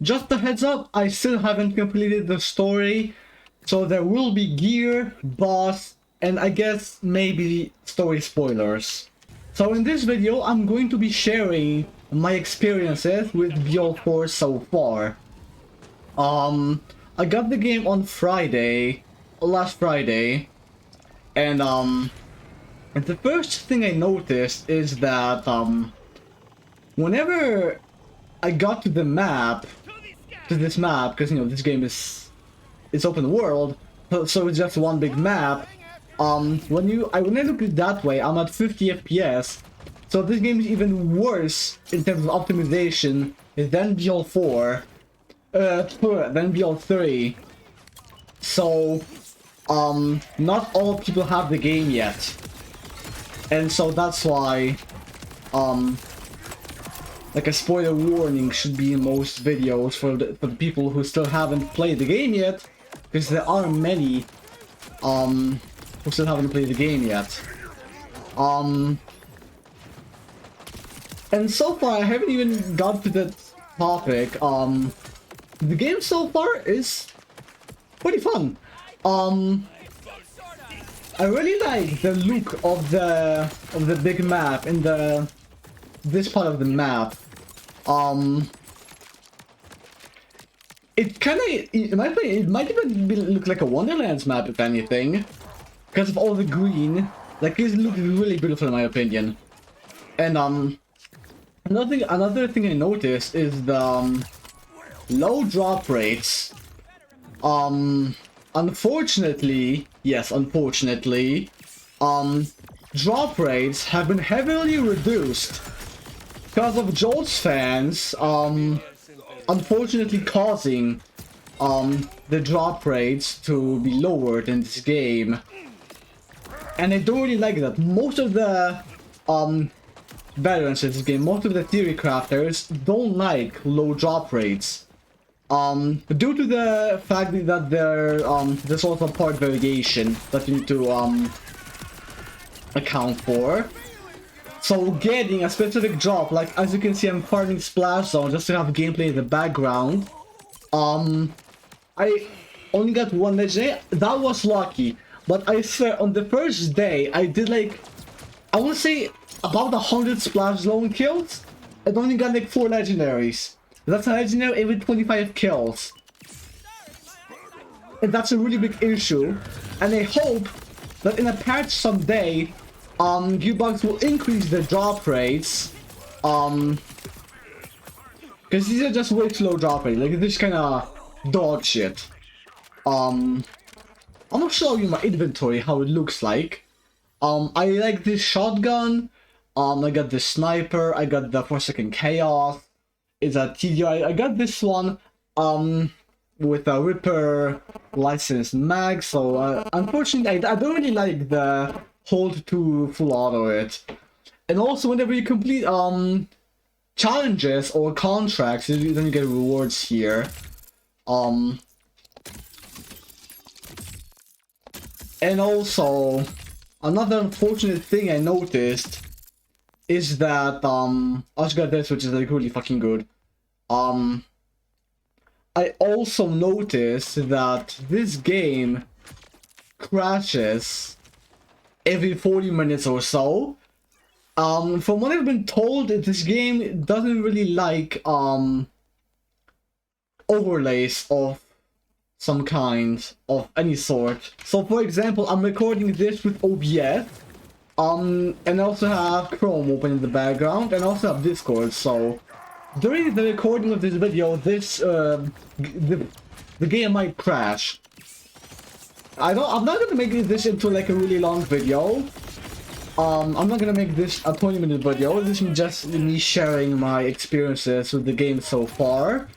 Just a heads up, I still haven't completed the story, so there will be gear, boss, and I guess maybe story spoilers. So in this video, I'm going to be sharing my experiences with BL4 so far. I got the game on Friday, last Friday, and the first thing I noticed is that whenever I got to the map, to this map, because you know this game is it's open world, so it's just one big map. When I look at it that way, I'm at 50 FPS, so this game is even worse in terms of optimization than BL4, than BL3. So, not all people have the game yet, and so that's why, like a spoiler warning should be in most videos for the people who still haven't played the game yet, because there are many who still haven't played the game yet. And so far I haven't even got to that topic. The game so far is pretty fun. I really like the look of the big map in this part of the map. It might even look like a Wonderlands map if anything, because of all the green. Like, it looks really beautiful in my opinion. And another thing I noticed is the low drop rates. Unfortunately, yes, unfortunately, drop rates have been heavily reduced because of Jolt's fans, unfortunately causing the drop rates to be lowered in this game. And I don't really like that. Most of the veterans in this game, most of the theory crafters don't like low drop rates. Due to the fact that there's also part variation that you need to account for. So getting a specific drop, like as you can see, I'm farming Splash Zone just to have gameplay in the background. I only got one legendary. That was lucky, but I swear on the first day I did like, I would say about 100 Splash Zone kills and only got like 4 legendaries. That's a legendary every 25 kills. And that's a really big issue. And I hope that in a patch someday, Gearbox will increase the drop rates. Because these are just way too low drop rates. Like, this kind of dog shit. I'm gonna show you my inventory, how it looks like. I like this shotgun. I got the sniper. I got the Forsaken Chaos. It's a TDI. I got this one with a Ripper licensed mag, so unfortunately I don't really like the hold to full auto it. And also whenever you complete challenges or contracts, then you get rewards here. And also another unfortunate thing I noticed is that I just got this, which is like really fucking good. I also noticed that this game crashes every 40 minutes or so. From what I've been told, this game doesn't really like overlays of some kind, of any sort. So for example, I'm recording this with OBS. And I also have Chrome open in the background, and also have Discord, so during the recording of this video, the game might crash. I'm not gonna make this into like a really long video. I'm not gonna make this a 20-minute video. This is just me sharing my experiences with the game so far.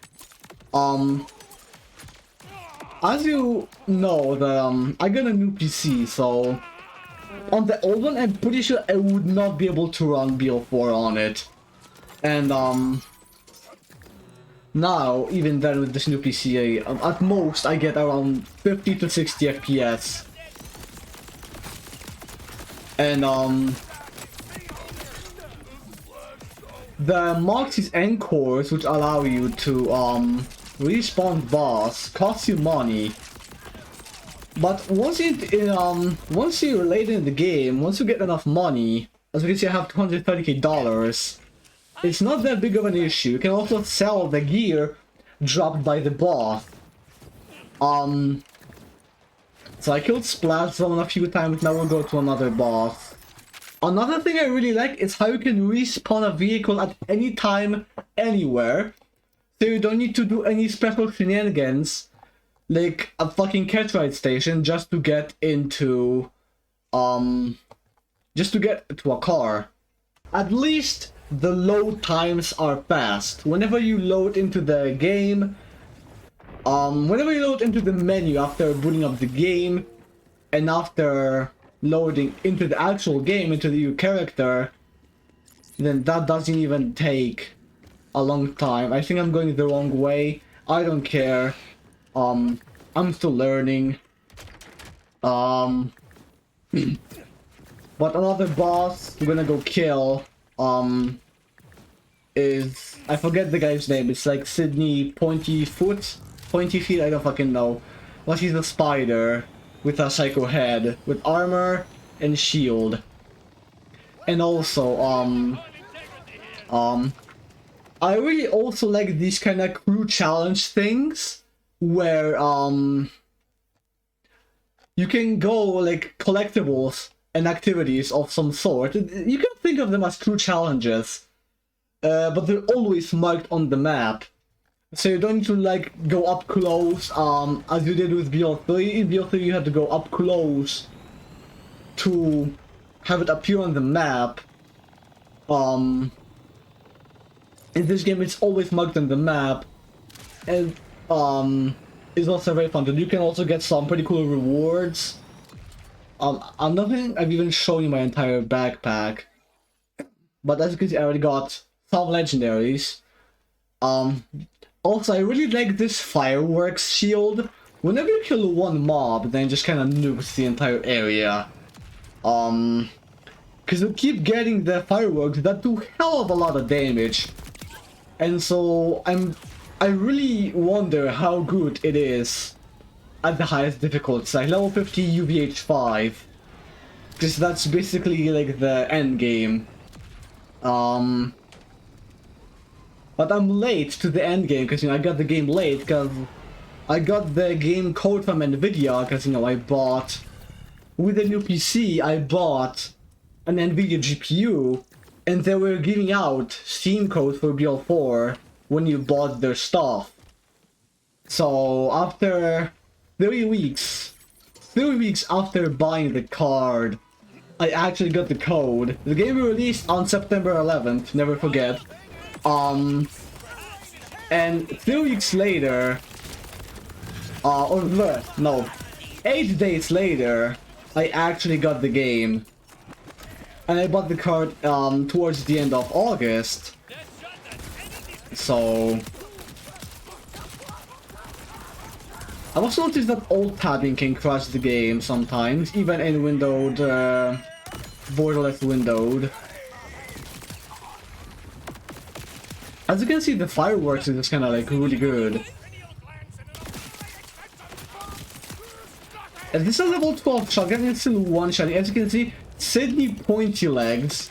As you know, I got a new PC, so on the old one, I'm pretty sure I would not be able to run BL4 on it. And now, even then with this new PC, at most I get around 50 to 60 FPS. And the Moxie's Encores, which allow you to respawn boss, cost you money. But once you're late in the game, once you get enough money, as we can see I have $230k, it's not that big of an issue. You can also sell the gear dropped by the boss. So I killed Splash Zone a few times, now we'll go to another boss. Another thing I really like is how you can respawn a vehicle at any time, anywhere. So you don't need to do any special shenanigans, like a fucking catch ride station, just to get into a car. At least the load times are fast. Whenever you load into the game, whenever you load into the menu after booting up the game, and after loading into the actual game, into the new character, then that doesn't even take a long time. I think I'm going the wrong way. I don't care. I'm still learning. But another boss we're gonna go kill, is, I forget the guy's name. It's like Sydney Pointy Feet, I don't fucking know. But he's a spider with a psycho head, with armor and shield. And also, I really also like these kind of crew challenge things, where, you can go, like, collectibles and activities of some sort. You can think of them as crew challenges, but they're always marked on the map. So you don't need to, like, go up close, as you did with BL3. In BL3 you had to go up close to have it appear on the map. In this game it's always marked on the map, and it's also very fun to do. You can also get some pretty cool rewards. I'm not think I've even shown you my entire backpack, but as you can see I already got some legendaries. Also, I really like this fireworks shield. Whenever you kill one mob, then it just kind of nukes the entire area. Because you keep getting the fireworks that do hell of a lot of damage. And so, I really wonder how good it is at the highest difficulty, like level 50 UVH5. Because that's basically like the end game. But I'm late to the end game because, you know, I got the game late because I got the game code from Nvidia because, you know, I bought, with the new PC, I bought an Nvidia GPU, and they were giving out Steam codes for BL4 when you bought their stuff. So after 3 weeks after buying the card, I actually got the code. The game was released on September 11th, never forget. And 3 weeks later, 8 days later, I actually got the game. And I bought the card towards the end of August. So I also noticed that alt tabbing can crash the game sometimes, even in windowed, Borderlands windowed. As you can see, the fireworks is just kind of like really good. And this is a level 12 shotgun, it's still one shot. As you can see, Sydney Pointy Legs.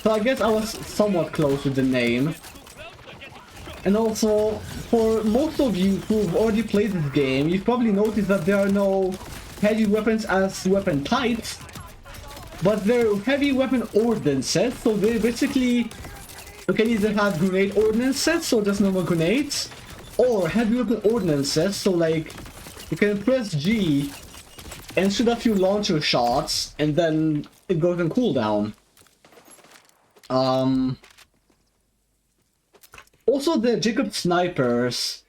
So I guess I was somewhat close with the name. And also, for most of you who've already played this game, you've probably noticed that there are no heavy weapons as weapon types, but they're heavy weapon ordnance sets, so they basically, you can either have grenade ordnance sets, so just normal grenades, or heavy weapon ordnance sets, so like, you can press G and shoot a few launcher shots, and then it goes on cooldown. Also, the Jacob snipers,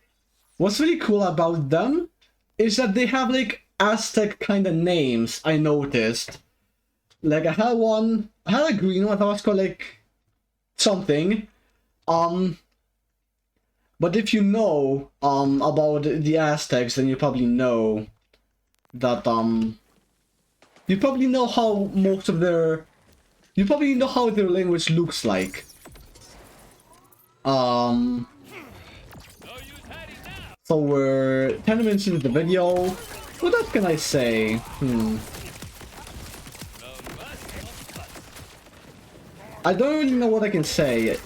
what's really cool about them is that they have like Aztec kind of names, I noticed. Like I had a green one that was called like something. But if you know about the Aztecs, then you probably know that you probably know how their language looks like. Um, so we're 10 minutes into the video. What else can I say? I don't really know what I can say.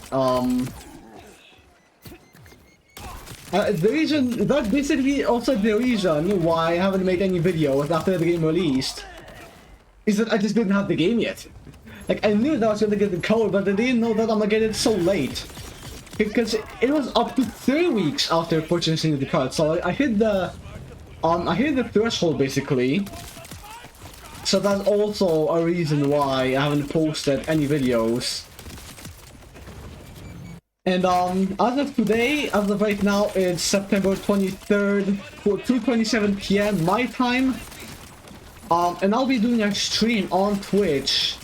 The reason, that's basically also the reason why I haven't made any videos after the game released, is that I just didn't have the game yet. Like, I knew that I was gonna get the code, but I didn't know that I'm gonna get it so late. Because it was up to 3 weeks after purchasing the card, so I hit the threshold basically. So that's also a reason why I haven't posted any videos. And as of today, as of right now, it's September 23rd, 2:27 PM my time. And I'll be doing a stream on Twitch,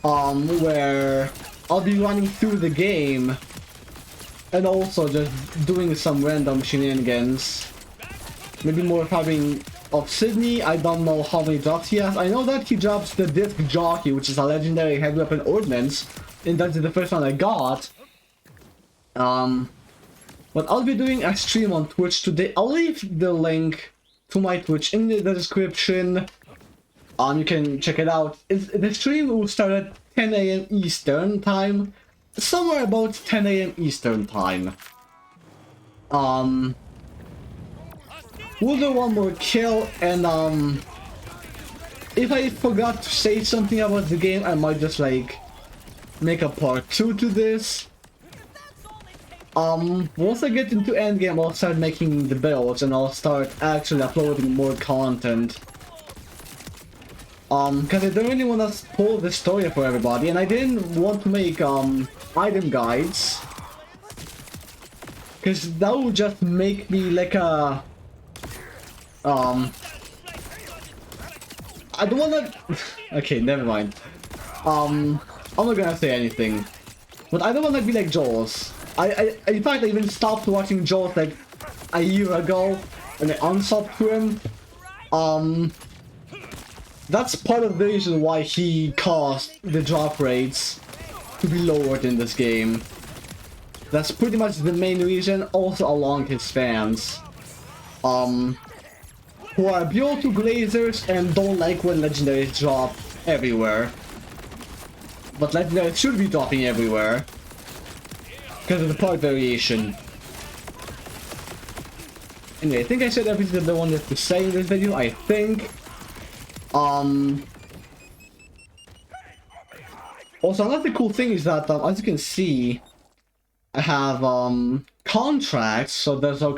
where I'll be running through the game, and also just doing some random shenanigans. Maybe more having of Sydney. I don't know how many drops he has. I know that he drops the Disc Jockey, which is a legendary heavy weapon ordnance, and that's the first one I got. But I'll be doing a stream on Twitch today. I'll leave the link to my Twitch in the description. You can check it out. The stream will start at 10 AM Eastern time, somewhere about 10 AM Eastern time. We'll do one more kill, and if I forgot to say something about the game, I might just like make a part 2 to this. Once I get into endgame, I'll start making the builds and I'll start actually uploading more content. Cause I don't really want to spoil the story for everybody, and I didn't want to make, item guides. Cause that would just make me like a, I don't wanna, okay, never mind. I'm not gonna say anything. But I don't wanna be like Jaws. In fact, I even stopped watching Jaws like a year ago, and I unsubbed to him. That's part of the reason why he caused the drop rates to be lowered in this game. That's pretty much the main reason, also along his fans. Who are built to glazers and don't like when legendaries drop everywhere. But legendaries should be dropping everywhere, because of the part variation. Anyway, I think I said everything that I wanted to say in this video, I think. Also, another cool thing is that, as you can see, I have, contracts, so there's a...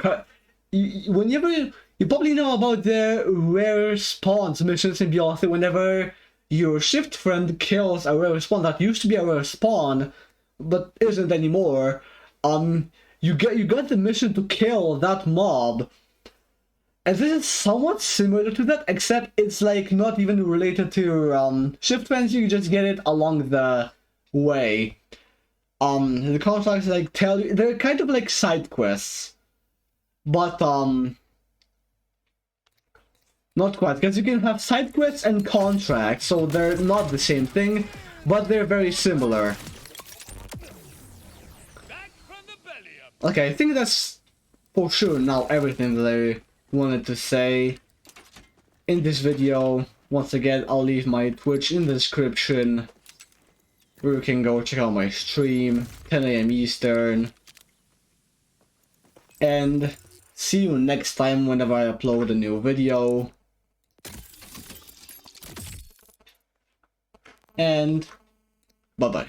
Whenever... You probably know about the rare spawns missions in Beyond. Whenever your shift friend kills a rare spawn that used to be a rare spawn, but isn't anymore, you got the mission to kill that mob. And this is somewhat similar to that, except it's like not even related to shift friends. You just get it along the way. The contracts like tell you, they're kind of like side quests, but not quite, because you can have side quests and contracts, so they're not the same thing, but they're very similar. Okay, I think that's for sure now everything that I wanted to say in this video. Once again, I'll leave my Twitch in the description, where you can go check out my stream, 10 AM Eastern. And see you next time whenever I upload a new video. And bye-bye.